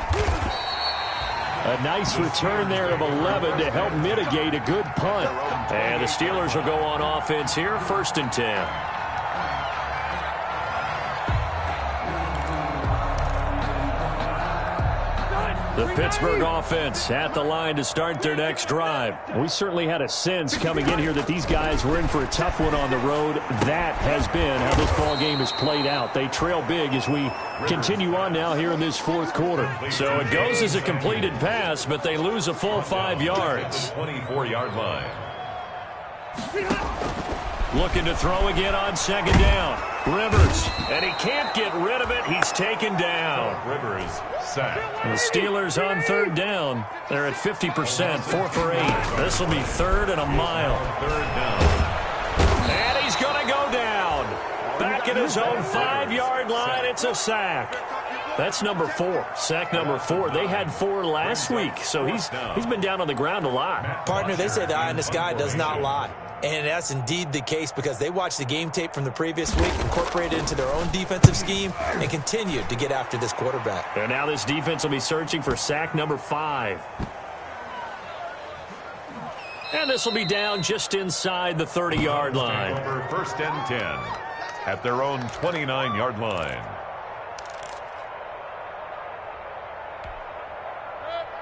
A nice return there of 11 to help mitigate a good punt. And the Steelers will go on offense here, 1st and 10. The Pittsburgh offense at the line to start their next drive. We certainly had a sense coming in here that these guys were in for a tough one on the road. That has been how this ball game has played out. They trail big as we continue on now here in this 4th quarter. So it goes as a completed pass, but they lose a full 5 yards. 24-yard line. Looking to throw again on second down. Rivers, and he can't get rid of it. He's taken down. Rivers sacked. The Steelers on 3rd down. They're at 50%, 4 for 8. This will be 3rd and a mile. 3rd down. And he's going to go down. Back at his own 5-yard line, it's a sack. That's number 4, sack number 4. They had 4 last week, so he's been down on the ground a lot. Partner, they say the eye in the sky does not lie. And that's indeed the case because they watched the game tape from the previous week, incorporated it into their own defensive scheme, and continued to get after this quarterback. And now this defense will be searching for sack number 5. And this will be down just inside the 30-yard line. For 1st and 10 at their own 29-yard line.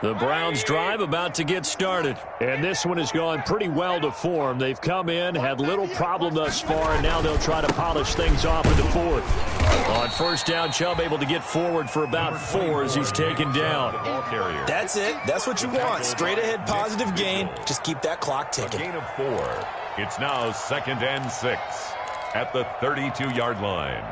The Browns drive about to get started. And this one has gone pretty well to form. They've come in, had little problem thus far, and now they'll try to polish things off in the 4th. On 1st down, Chubb able to get forward for about 4 as he's taken down. That's it. That's what you want. Straight ahead positive gain. Just keep that clock ticking. A gain of 4. It's now 2nd and 6 at the 32-yard line.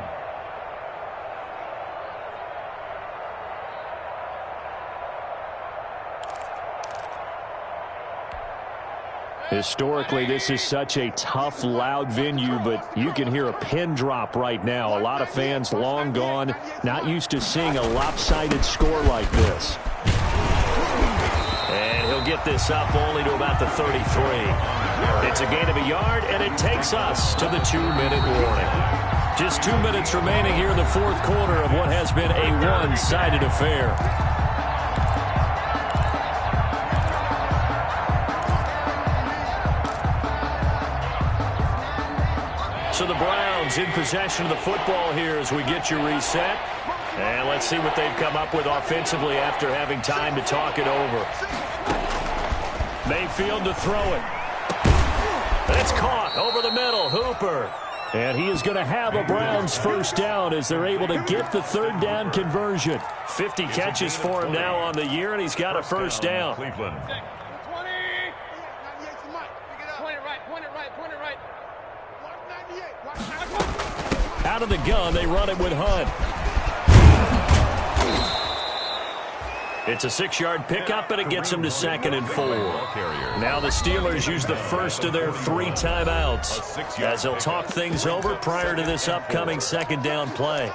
Historically, this is such a tough, loud venue, but you can hear a pin drop right now. A lot of fans long gone, not used to seeing a lopsided score like this. And he'll get this up only to about the 33. It's a gain of a yard, and it takes us to the 2-minute warning. Just 2 minutes remaining here in the 4th quarter of what has been a one-sided affair. So the Browns in possession of the football here as we get you reset. And let's see what they've come up with offensively after having time to talk it over. Mayfield to throw it. It's caught over the middle. Hooper. And he is going to have a Browns 1st down as they're able to get the 3rd down conversion. 50 catches for him now on the year, and he's got a 1st down. Cleveland. Out of the gun, they run it with Hunt. It's a 6-yard pickup, and it gets them to 2nd and 4. Now the Steelers use the first of their 3 timeouts as they'll talk things over prior to this upcoming 2nd down play.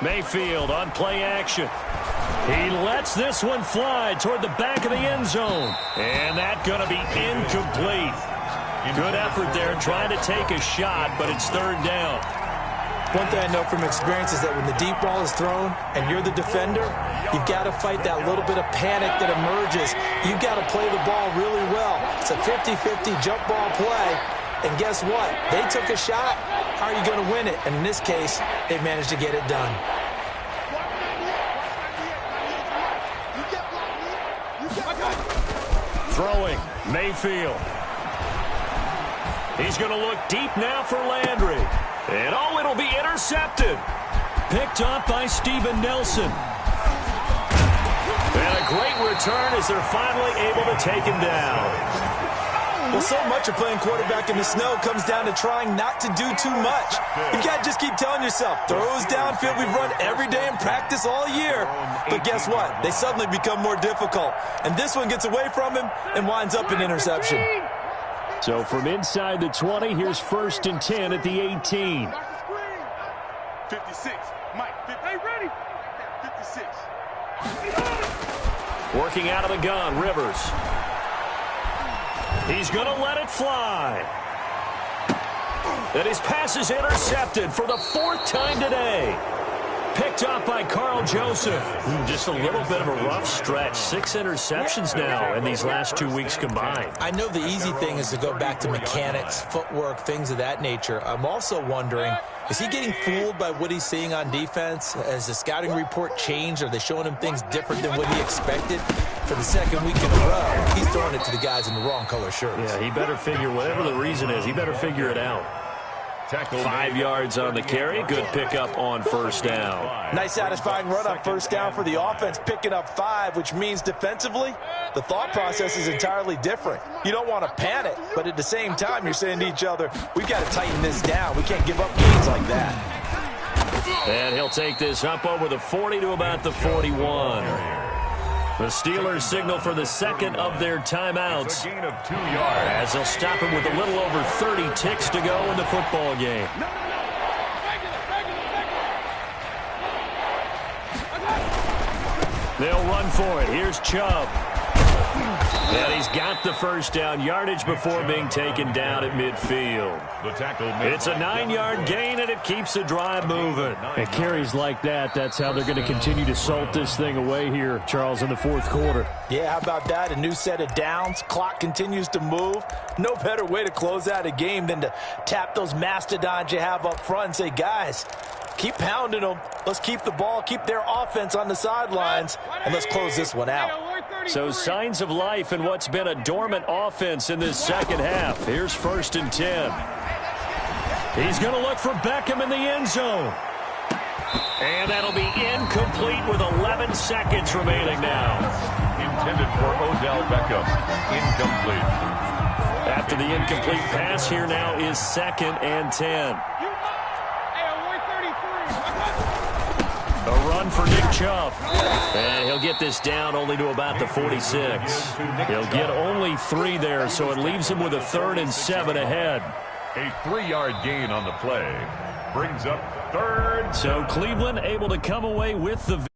Mayfield on play action. He lets this one fly toward the back of the end zone. And that's going to be incomplete. Good effort there trying to take a shot, but it's 3rd down. One thing I know from experience is that when the deep ball is thrown and you're the defender, you've got to fight that little bit of panic that emerges. You've got to play the ball really well. It's a 50-50 jump ball play. And guess what? They took a shot. How are you going to win it? And in this case, they managed to get it done. Throwing, Mayfield. He's going to look deep now for Landry. And oh, it'll be intercepted. Picked up by Steven Nelson. And a great return as they're finally able to take him down. Well, so much of playing quarterback in the snow comes down to trying not to do too much. You've got to just keep telling yourself, throws downfield we've run every day in practice all year. But guess what? They suddenly become more difficult. And this one gets away from him and winds up an interception. So from inside the 20, here's 1st and 10 at the 18. 56. Mike, hey, ready? 56. Working out of the gun, Rivers. He's going to let it fly. And his pass is intercepted for the 4th time today. Picked up by Carl Joseph. Just a little bit of a rough stretch. 6 interceptions now in these last 2 weeks combined. I know the easy thing is to go back to mechanics, footwork, things of that nature. I'm also wondering, is he getting fooled by what he's seeing on defense? Has the scouting report changed? Are they showing him things different than what he expected? For the 2nd week in a row, he's throwing it to the guys in the wrong color shirts. Yeah, he better figure, whatever the reason is, he better figure it out. 5 yards on the carry. Good pickup on 1st down. Nice satisfying run on 1st down for the offense, picking up 5, which means defensively, the thought process is entirely different. You don't want to panic, but at the same time, you're saying to each other, we've got to tighten this down. We can't give up gains like that. And he'll take this up over the 40 to about the 41. The Steelers signal for the 2nd of their timeouts as they'll stop him with a little over 30 ticks to go in the football game. They'll run for it. Here's Chubb. And he's got the 1st down yardage before being taken down at midfield. It's a 9-yard gain, and it keeps the drive moving. And carries like that, that's how they're going to continue to salt this thing away here, Charles, in the 4th quarter. Yeah, how about that? A new set of downs. Clock continues to move. No better way to close out a game than to tap those mastodons you have up front and say, guys, keep pounding them. Let's keep the ball, keep their offense on the sidelines, and let's close this one out. So signs of life in what's been a dormant offense in this 2nd half. Here's 1st and 10. He's going to look for Beckham in the end zone. And that'll be incomplete with 11 seconds remaining now. Intended for Odell Beckham. Incomplete. After the incomplete pass, here now is 2nd and 10. A run for Nick Chubb. And he'll get this down only to about the 46. He'll get only 3 there, so it leaves him with a 3rd and 7 ahead. A 3-yard gain on the play brings up 3rd. So Cleveland able to come away with the